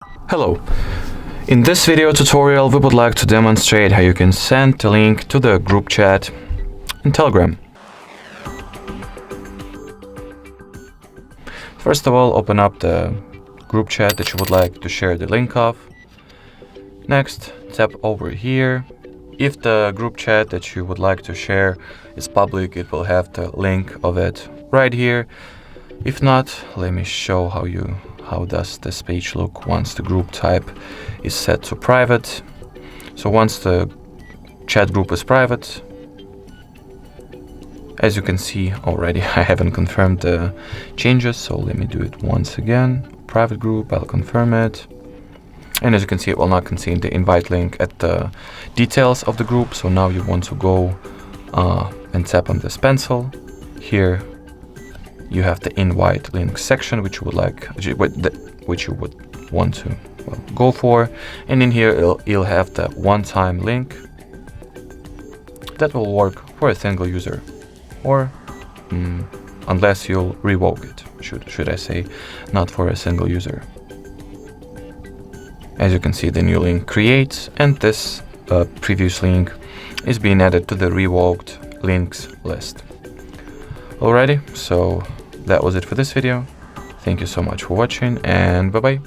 Hello! In this video tutorial we would like to demonstrate how you can send a link to the group chat in Telegram. First of all, open up the group chat that you would like to share the link of. Next, tap over here. If the group chat that you would like to share is public, it will have the link of it right here. If not, let me show how does this page look once the group type is set to private. So once the chat group is private, as you can see already, I haven't confirmed the changes, so let me do it once again. Private group, I'll confirm it. And as you can see, it will not contain the invite link at the details of the group. So now you want to go and tap on this pencil. Here you have the invite link section, which you would want to go for. And in here, you'll have the one-time link that will work for a single user, or unless you'll revoke it, should I say, not for a single user. As you can see, the new link creates, and this previous link is being added to the revoked links list. Alrighty, so that was it for this video. Thank you so much for watching, and bye-bye.